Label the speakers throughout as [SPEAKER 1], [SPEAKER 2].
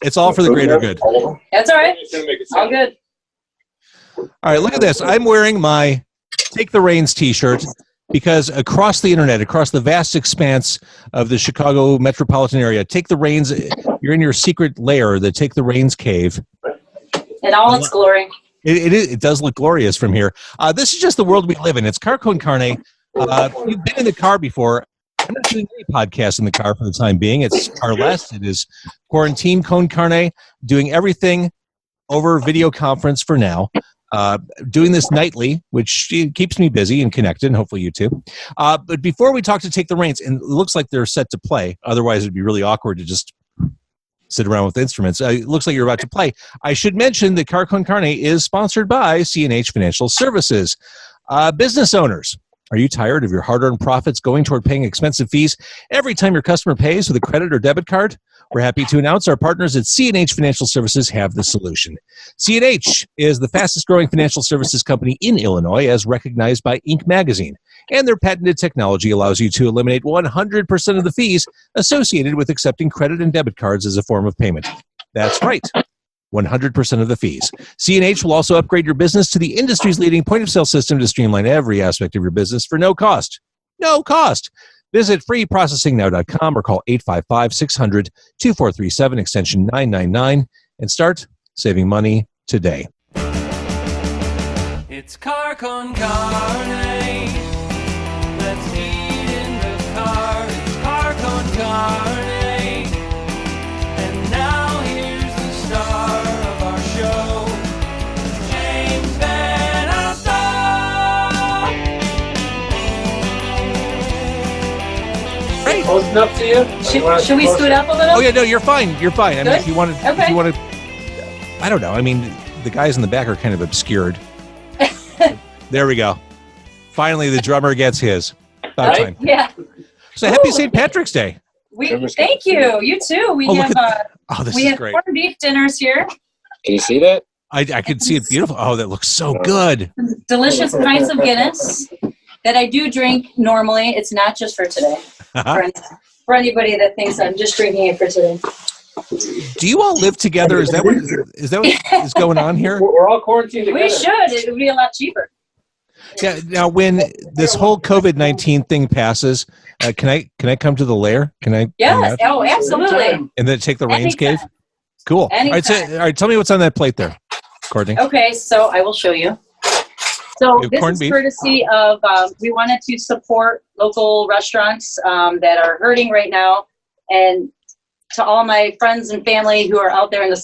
[SPEAKER 1] It's all for the greater good.
[SPEAKER 2] That's all right. All good.
[SPEAKER 1] All right, look at this. I'm wearing my Take the Reins t-shirt because across the internet, across the vast expanse of the Chicago metropolitan area, Take the Reins, you're in your secret lair, the Take the Reins cave.
[SPEAKER 2] In all its glory.
[SPEAKER 1] It does look glorious from here. This is just the world we live in. It's Car Con Carne. You've been in the car before. I'm not doing any podcasts in the car for the time being. It's carless. It is Quarantine Con Carne, doing everything over video conference for now. Doing this nightly, which keeps me busy and connected, and hopefully you too. But before we talk to Take the Reins, and it looks like they're set to play. Otherwise, it'd be really awkward to just sit around with instruments. It looks like you're about to play. I should mention that Car Con Carne is sponsored by C&H Financial Services. Business owners, are you tired of your hard-earned profits going toward paying expensive fees every time your customer pays with a credit or debit card? We're happy to announce our partners at C&H Financial Services have the solution. C&H is the fastest-growing financial services company in Illinois, as recognized by Inc. magazine. And their patented technology allows you to eliminate 100% of the fees associated with accepting credit and debit cards as a form of payment. That's right. 100% of the fees. C&H will also upgrade your business to the industry's leading point-of-sale system to streamline every aspect of your business for no cost. No cost. Visit freeprocessingnow.com or call 855-600-2437 extension 999 and start saving money today.
[SPEAKER 3] It's Car Con Carne. Let's eat in the car. It's Car Con Carne. And now here's the star of our show, James Van Alstyne.
[SPEAKER 1] Great.
[SPEAKER 4] Close enough to you?
[SPEAKER 2] Should we scoot up a little?
[SPEAKER 1] Oh yeah, no, you're fine. You're fine. I mean,
[SPEAKER 2] Good?
[SPEAKER 1] if you want to,
[SPEAKER 2] Okay.
[SPEAKER 1] I don't know. I mean, the guys in the back are kind of obscured. There we go. Finally, the drummer gets his. About time.
[SPEAKER 2] Yeah.
[SPEAKER 1] So happy St. Patrick's Day.
[SPEAKER 2] Thank you. You too. We have
[SPEAKER 1] This
[SPEAKER 2] we
[SPEAKER 1] is
[SPEAKER 2] have
[SPEAKER 1] great.
[SPEAKER 2] corned beef dinners here.
[SPEAKER 4] Can you see that?
[SPEAKER 1] I could see it beautiful. Oh, that looks so good.
[SPEAKER 2] Delicious pints of Guinness that I do drink normally. It's not just for today. For anybody that thinks I'm just drinking it for today.
[SPEAKER 1] Do you all live together? Is that what is going on here?
[SPEAKER 4] We're all quarantined together.
[SPEAKER 2] We should. It would be a lot cheaper.
[SPEAKER 1] Yeah. Now, when this whole COVID-19 thing passes, can I come to the lair? Can I?
[SPEAKER 2] Yes. Oh, absolutely.
[SPEAKER 1] And then take the Reins cave. Cool.
[SPEAKER 2] Anytime.
[SPEAKER 1] All right. Tell me what's on that plate there, Courtney.
[SPEAKER 2] Okay, so I will show you. So this
[SPEAKER 1] corned
[SPEAKER 2] is
[SPEAKER 1] beef.
[SPEAKER 2] courtesy of, we wanted to support local restaurants that are hurting right now. And to all my friends and family who are out there in the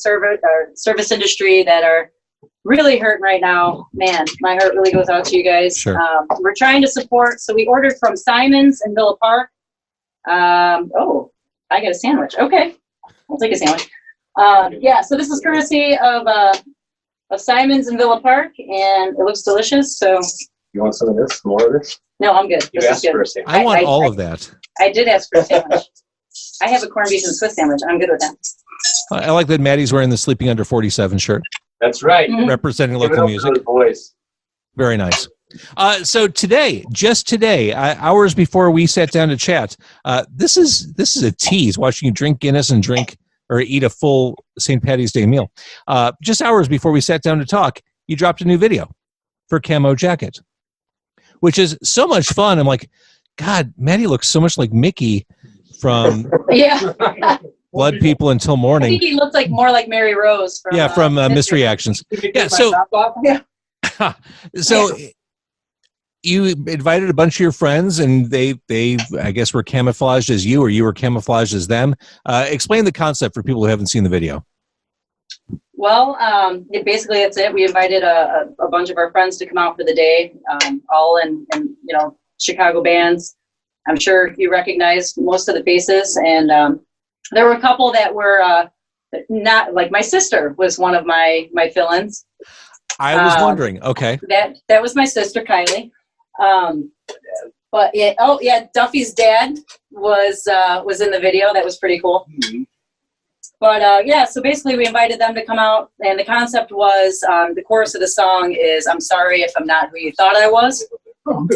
[SPEAKER 2] service industry that are really hurting right now, man, my heart really goes out to you guys.
[SPEAKER 1] Sure.
[SPEAKER 2] We're trying to support. So we ordered from Simon's in Villa Park. I got a sandwich. Okay, I'll take a sandwich. Yeah, so this is courtesy of Simon's in Villa Park, and it looks delicious. So
[SPEAKER 4] You want some of this? More of this?
[SPEAKER 2] no, I'm good.
[SPEAKER 4] You
[SPEAKER 2] This is
[SPEAKER 4] asked
[SPEAKER 2] good.
[SPEAKER 4] for a sandwich.
[SPEAKER 1] I want all of that.
[SPEAKER 2] I did ask for a sandwich. I have a corned beef and Swiss sandwich. I'm good with that.
[SPEAKER 1] I like that Maddie's wearing the Sleeping Under 47 shirt,
[SPEAKER 4] That's right.
[SPEAKER 2] Mhm.
[SPEAKER 1] representing
[SPEAKER 4] Give it
[SPEAKER 1] local
[SPEAKER 4] up
[SPEAKER 1] music.
[SPEAKER 4] for the boys.
[SPEAKER 1] Very nice. So today, just today, hours before we sat down to chat, this is a tease. Watching you drink Guinness and drink or eat a full St. Paddy's Day meal. Just hours before we sat down to talk, you dropped a new video for Camo Jacket, which is so much fun. I'm like, God, Maddie looks so much like Mickey from
[SPEAKER 2] Yeah.
[SPEAKER 1] Blood People Until
[SPEAKER 2] I
[SPEAKER 1] Morning.
[SPEAKER 2] think he looked like more like Mary Rose from
[SPEAKER 1] Mystery Actions. Yeah, so so you invited a bunch of your friends, and they I guess were camouflaged as you, or you were camouflaged as them. Explain the concept for people who haven't seen the video.
[SPEAKER 2] Well, basically that's it. We invited a bunch of our friends to come out for the day, all in Chicago bands. I'm sure you recognize most of the faces, and there were a couple that were not, like my sister was one of my fill-ins.
[SPEAKER 1] I was wondering. Okay.
[SPEAKER 2] That was my sister Kylie. But Duffy's dad was in the video. That was pretty cool.
[SPEAKER 4] Mhm.
[SPEAKER 2] But so basically we invited them to come out, and the concept was the chorus of the song is "I'm sorry if I'm not who you thought I was."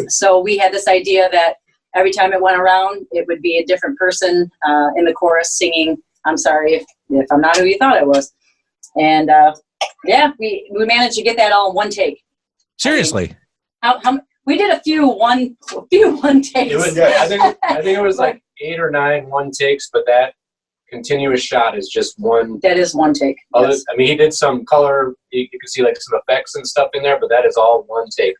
[SPEAKER 2] So we had this idea that every time it went around, it would be a different person in the chorus singing "I'm sorry if I'm not who you thought I was. And yeah, we managed to get that all in one take.
[SPEAKER 1] Seriously?
[SPEAKER 2] How we did a few one takes.
[SPEAKER 4] It was, I think it was like 8 or 9 one takes, but that continuous shot is just one.
[SPEAKER 2] That is one take. Yes.
[SPEAKER 4] I mean, he did some color. You could see like some effects and stuff in there, but that is all one take.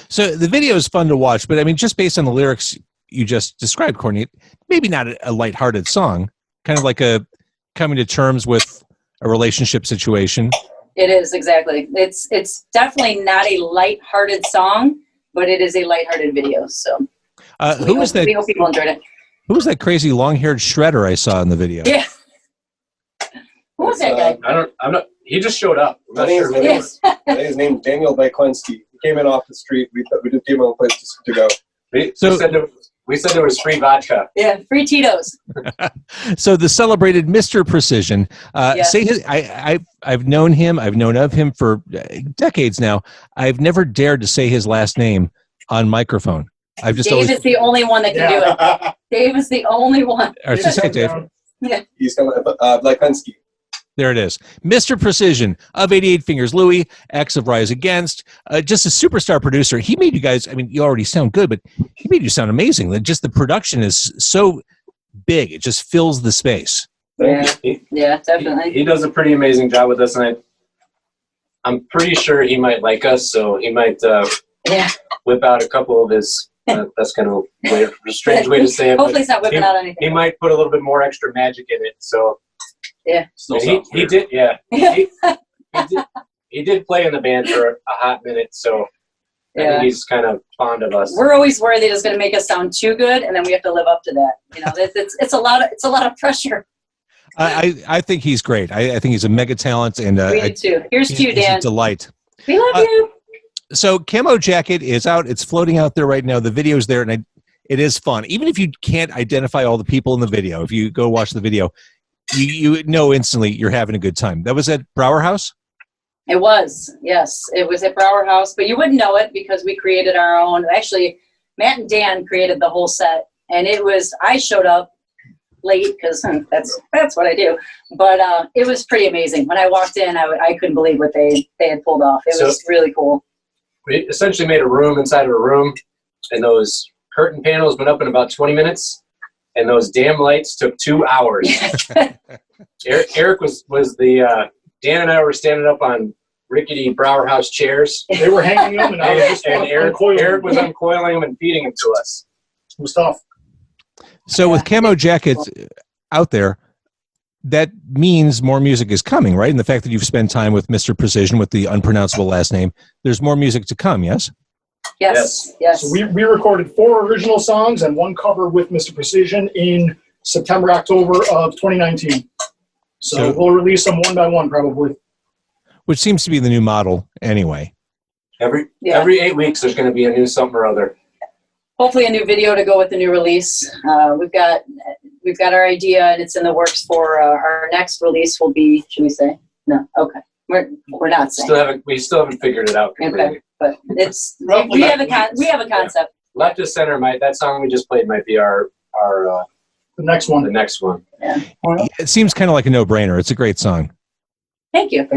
[SPEAKER 1] So the video is fun to watch, but I mean, just based on the lyrics you just described, Courtney, maybe not a lighthearted song, kind of like a coming to terms with a relationship situation.
[SPEAKER 2] It is, exactly. It's definitely not a lighthearted song, but it is a lighthearted video. So
[SPEAKER 1] who was that?
[SPEAKER 2] We hope people enjoyed it.
[SPEAKER 1] Who was that crazy long-haired shredder I saw in the video?
[SPEAKER 2] Yeah. Who was that guy?
[SPEAKER 4] I'm not. He just showed up. I'm not sure.
[SPEAKER 2] Yes.
[SPEAKER 5] His name Daniel Byklenski. He came in off the street. We just gave him a place to go.
[SPEAKER 4] We said there was free vodka.
[SPEAKER 2] Yeah, free Tito's.
[SPEAKER 1] So the celebrated Mr. Precision.
[SPEAKER 2] Yes.
[SPEAKER 1] Say his, I've known him. I've known of him for decades now. I've never dared to say his last name on microphone. I've just
[SPEAKER 2] Dave is the only one that can do it. Dave is the only one.
[SPEAKER 1] Or just say Dave.
[SPEAKER 2] Yeah.
[SPEAKER 5] He's coming, Byklenski.
[SPEAKER 1] There it is. Mr. Precision of 88 Fingers Louie, X of Rise Against, just a superstar producer. He made you guys, I mean, you already sound good, but he made you sound amazing. Just the production is so big. It just fills the space.
[SPEAKER 2] Yeah, definitely.
[SPEAKER 4] He does a pretty amazing job with us, and I'm pretty sure he might like us, so he might whip out a couple of his, that's kind of a strange way to say it.
[SPEAKER 2] Hopefully it's not whipping out anything.
[SPEAKER 4] He might put a little bit more extra magic in it, so.
[SPEAKER 2] Yeah.
[SPEAKER 4] He did, yeah. He did play in the band for a hot minute, so I think he's kind of fond of us.
[SPEAKER 2] We're always worried that it's going to make us sound too good, and then we have to live up to that. You know, it's a lot of pressure.
[SPEAKER 1] I think he's great. I think he's a mega talent, and
[SPEAKER 2] we do too. Here's to you, Dan.
[SPEAKER 1] He's a delight.
[SPEAKER 2] We love you.
[SPEAKER 1] So Camo Jacket is out. It's floating out there right now. The video's there, and it is fun. Even if you can't identify all the people in the video, if you go watch the video, you know instantly you're having a good time. That was at Brower House?
[SPEAKER 2] It was, yes. It was at Brower House, but you wouldn't know it because we created our own. Actually, Matt and Dan created the whole set, and I showed up late because that's what I do. But it was pretty amazing. When I walked in, I couldn't believe what they had pulled off. It was really cool. We
[SPEAKER 4] essentially made a room inside of a room, and those curtain panels went up in about 20 minutes. And those damn lights took 2 hours. Eric was the Dan and I were standing up on rickety Brower House chairs.
[SPEAKER 6] They were hanging them, and I was just
[SPEAKER 4] Eric was uncoiling them and feeding them to us.
[SPEAKER 6] It was tough.
[SPEAKER 1] So with Camo Jackets out there, that means more music is coming, right? And the fact that you've spent time with Mr. Precision with the unpronounceable last name, there's more music to come, yes?
[SPEAKER 2] Yes.
[SPEAKER 6] So we recorded 4 original songs and 1 cover with Mr. Precision in September, October of 2019. So we'll release them one by one probably.
[SPEAKER 1] Which seems to be the new model anyway.
[SPEAKER 4] Every 8 weeks there's going to be a new something or other.
[SPEAKER 2] Hopefully a new video to go with the new release. We've got our idea, and it's in the works for our next release will be, should we say? No. Okay. We're not saying.
[SPEAKER 4] We still haven't figured it out completely.
[SPEAKER 2] Okay. But it's we have a concept.
[SPEAKER 4] Left to center that song we just played might be our
[SPEAKER 6] the next one.
[SPEAKER 4] The next one.
[SPEAKER 2] Yeah.
[SPEAKER 1] It seems kind of like a no-brainer. It's a great song.
[SPEAKER 2] Thank you.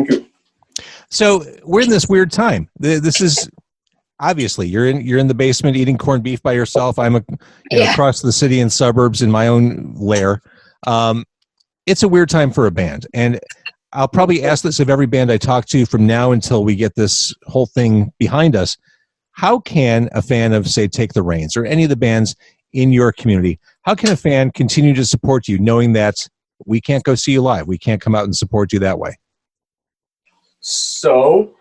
[SPEAKER 1] So we're in this weird time. This is obviously you're in the basement eating corned beef by yourself. I'm across the city and suburbs in my own lair. It's a weird time for a band, and I'll probably ask this of every band I talk to from now until we get this whole thing behind us. How can a fan of, say, Take the Reins or any of the bands in your community, how can a fan continue to support you knowing that we can't go see you live? We can't come out and support you that way.
[SPEAKER 4] So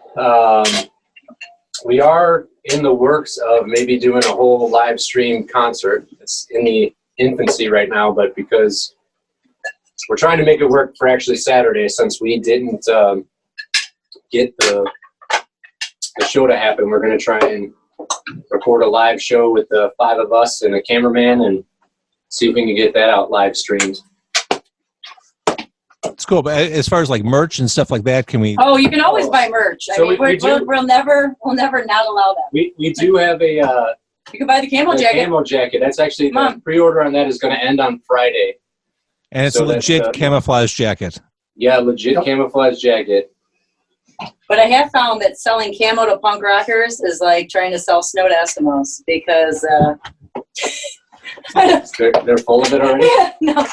[SPEAKER 4] we are in the works of maybe doing a whole live stream concert. It's in the infancy right now, but because we're trying to make it work for actually Saturday, since we didn't get the show to happen, we're going to try and record a live show with the 5 of us and a cameraman and see if we can get that out live streamed.
[SPEAKER 1] It's cool, but as far as like merch and stuff like that, can we?
[SPEAKER 2] Oh, you can always buy merch.
[SPEAKER 4] So
[SPEAKER 2] I mean, we'll never not allow that.
[SPEAKER 4] We do have a.
[SPEAKER 2] You can buy the Camo Jacket.
[SPEAKER 4] Camo Jacket. That's actually the pre-order on that is going to end on Friday.
[SPEAKER 1] And it's
[SPEAKER 4] So
[SPEAKER 1] a
[SPEAKER 4] that's,
[SPEAKER 1] legit camouflage jacket.
[SPEAKER 4] Yeah, legit camouflage jacket.
[SPEAKER 2] But I have found that selling camo to punk rockers is like trying to sell snow to Eskimos because
[SPEAKER 4] They're full of it already.
[SPEAKER 2] yeah, no,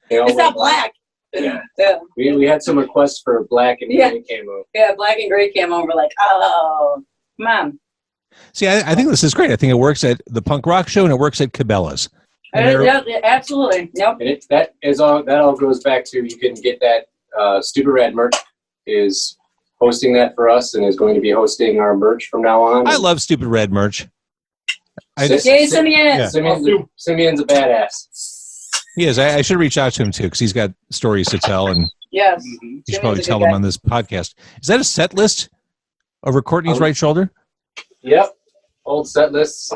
[SPEAKER 4] They all
[SPEAKER 2] it's
[SPEAKER 4] wear
[SPEAKER 2] not black.
[SPEAKER 4] Yeah.
[SPEAKER 2] Yeah,
[SPEAKER 4] We had some requests for black and
[SPEAKER 2] Yeah.
[SPEAKER 4] gray camo.
[SPEAKER 2] yeah, black and gray camo. We're like, oh, come on.
[SPEAKER 1] See, I think this is great. I think it works at the punk rock show and it works at Cabela's. And they're-
[SPEAKER 2] Yeah, absolutely. Yep.
[SPEAKER 4] And that all goes back to, you can get that Stupid Rad merch is hosting that for us and is going to be hosting our merch from now on.
[SPEAKER 1] I love Stupid Red merch.
[SPEAKER 2] Jay Simeon.
[SPEAKER 1] Yeah.
[SPEAKER 4] Simeon's a badass.
[SPEAKER 1] He is. I should reach out to him too because he's got stories to tell, and
[SPEAKER 2] Yes.
[SPEAKER 1] you should probably tell him on this podcast. Is that a set list over Courtney's right shoulder?
[SPEAKER 4] Yep. Old set lists.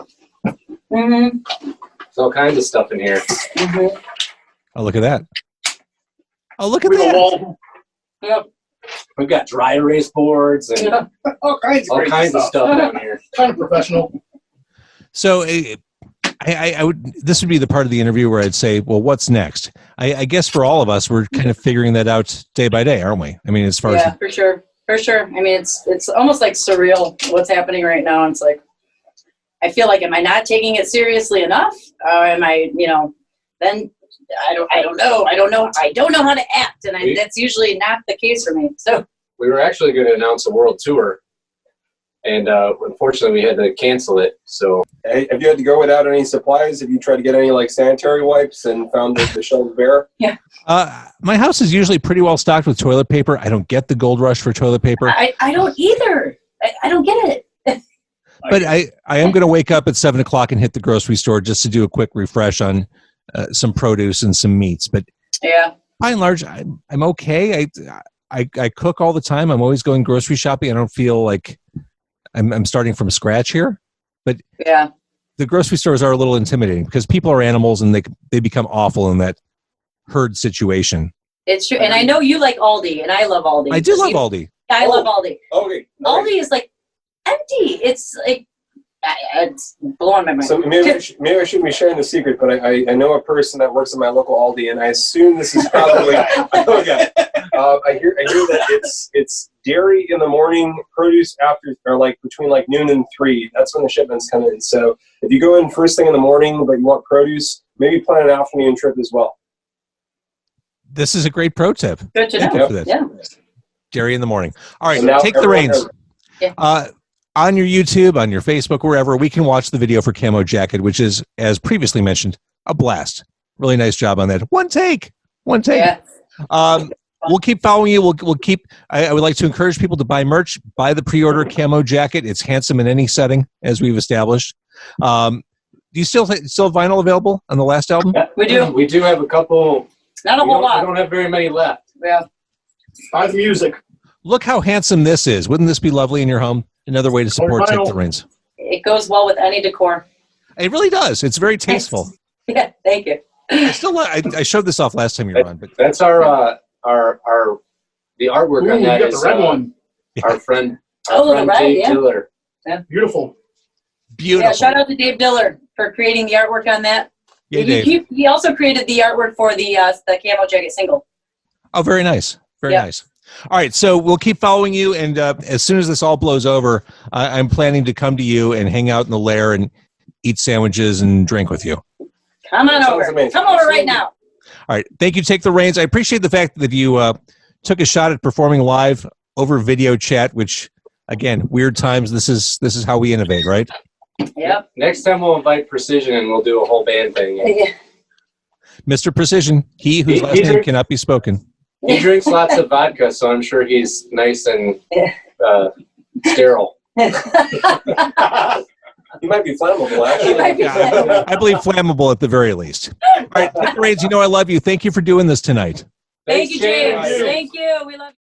[SPEAKER 2] Mm-hmm.
[SPEAKER 4] There's all kinds of stuff in here.
[SPEAKER 2] Mm-hmm.
[SPEAKER 1] Oh, look at that. Oh, look at
[SPEAKER 6] With a
[SPEAKER 1] that.
[SPEAKER 6] wall.
[SPEAKER 2] Yep.
[SPEAKER 4] We've got dry erase boards and
[SPEAKER 6] All kinds of
[SPEAKER 4] all
[SPEAKER 6] crazy
[SPEAKER 4] kinds of stuff down here.
[SPEAKER 6] Kind of professional.
[SPEAKER 1] So I would. This would be the part of the interview where I'd say, well, what's next? I guess for all of us, we're kind of figuring that out day by day, aren't we? I mean, as far
[SPEAKER 2] Yeah,
[SPEAKER 1] as
[SPEAKER 2] for sure. For sure. I mean, it's almost like surreal what's happening right now. It's like, I feel like, am I not taking it seriously enough? Am I, then I don't know. I don't know how to act. And that's usually not the case for me. So
[SPEAKER 4] We were actually going to announce a world tour, and unfortunately we had to cancel it. So
[SPEAKER 5] Hey, have you had to go without any supplies? Have you tried to get any like sanitary wipes and found that the shelves bare?
[SPEAKER 1] my house is usually pretty well stocked with toilet paper. I don't get the gold rush for toilet paper,
[SPEAKER 2] I don't either. I don't get it.
[SPEAKER 1] but I am going to wake up at 7 o'clock and hit the grocery store just to do a quick refresh on some produce and some meats. But
[SPEAKER 2] Yeah.
[SPEAKER 1] by and large, I'm okay. I cook all the time. I'm always going grocery shopping. I don't feel like I'm starting from scratch here.
[SPEAKER 2] Yeah.
[SPEAKER 1] The grocery stores are a little intimidating because people are animals and they become awful in that herd situation.
[SPEAKER 2] It's true. And I know you like Aldi, and I love Aldi.
[SPEAKER 1] I do love Aldi.
[SPEAKER 2] I love Aldi.
[SPEAKER 5] Okay.
[SPEAKER 2] Aldi is like empty. It's like, it's blowing my mind.
[SPEAKER 5] So maybe I shouldn't be sharing the secret, but I know a person that works at my local Aldi, and I assume this is probably. Okay. I hear that it's dairy in the morning, produce after, or like between like noon and 3. That's when the shipments come in. So if you go in first thing in the morning, but you want produce, maybe plan an afternoon trip as well.
[SPEAKER 1] This is a great pro tip.
[SPEAKER 2] Good to
[SPEAKER 1] Thank
[SPEAKER 2] know.
[SPEAKER 1] you for this.
[SPEAKER 2] Yeah.
[SPEAKER 1] Dairy in the morning. All right,
[SPEAKER 5] And now
[SPEAKER 1] take the
[SPEAKER 5] everyone
[SPEAKER 1] reins.
[SPEAKER 5] has-
[SPEAKER 2] Yeah.
[SPEAKER 1] On your YouTube, on your Facebook, wherever, we can watch the video for Camo Jacket, which is, as previously mentioned, a blast. Really nice job on that. One take.
[SPEAKER 2] Yeah.
[SPEAKER 1] We'll keep following you. We'll keep. I would like to encourage people to buy merch. Buy the pre-order Camo Jacket. It's handsome in any setting, as we've established. Do you still have vinyl available on the last album?
[SPEAKER 2] We do.
[SPEAKER 4] We do have a couple.
[SPEAKER 2] Not a
[SPEAKER 4] We
[SPEAKER 2] whole
[SPEAKER 4] don't, I
[SPEAKER 2] lot.
[SPEAKER 4] don't have very many left.
[SPEAKER 2] Yeah.
[SPEAKER 6] Buy the music.
[SPEAKER 1] Look how handsome this is. Wouldn't this be lovely in your home? Another way to support Take the Reins.
[SPEAKER 2] It goes well with any decor.
[SPEAKER 1] It really does. It's very tasteful.
[SPEAKER 2] Yeah. Thank you.
[SPEAKER 1] I showed this off last time you were on, but
[SPEAKER 4] That's the artwork
[SPEAKER 6] Ooh,
[SPEAKER 4] on
[SPEAKER 6] you
[SPEAKER 4] that
[SPEAKER 6] got the
[SPEAKER 4] is
[SPEAKER 6] red one.
[SPEAKER 4] our friend.
[SPEAKER 2] Oh, the red,
[SPEAKER 4] Dave
[SPEAKER 2] yeah.
[SPEAKER 4] Diller.
[SPEAKER 6] Beautiful.
[SPEAKER 1] beautiful.
[SPEAKER 2] Yeah. Shout out to Dave Diller for creating the artwork on that.
[SPEAKER 1] Yeah, Dave.
[SPEAKER 2] He also created the artwork for the Camo Jacket single.
[SPEAKER 1] Oh, very nice. Very
[SPEAKER 2] Yeah.
[SPEAKER 1] nice. All right, so we'll keep following you, and as soon as this all blows over, I'm planning to come to you and hang out in the lair and eat sandwiches and drink with you.
[SPEAKER 2] Come on
[SPEAKER 5] Sounds
[SPEAKER 2] over.
[SPEAKER 5] amazing.
[SPEAKER 2] Come over right now.
[SPEAKER 1] All right, thank you. Take the reins. I appreciate the fact that you took a shot at performing live over video chat, which, again, weird times. This is how we innovate, right?
[SPEAKER 2] Yep.
[SPEAKER 4] Next time we'll invite Precision and we'll do a whole band thing.
[SPEAKER 2] Yeah.
[SPEAKER 1] Mr. Precision, he whose last name cannot be spoken.
[SPEAKER 4] He drinks lots of vodka, so I'm sure he's nice and sterile.
[SPEAKER 5] He might be flammable, actually.
[SPEAKER 2] He might be flammable.
[SPEAKER 1] I believe flammable at the very least. All right, Take the reins. You know I love you. Thank you for doing this tonight.
[SPEAKER 2] Thank you, James.
[SPEAKER 4] James.
[SPEAKER 2] Thank you. We love you.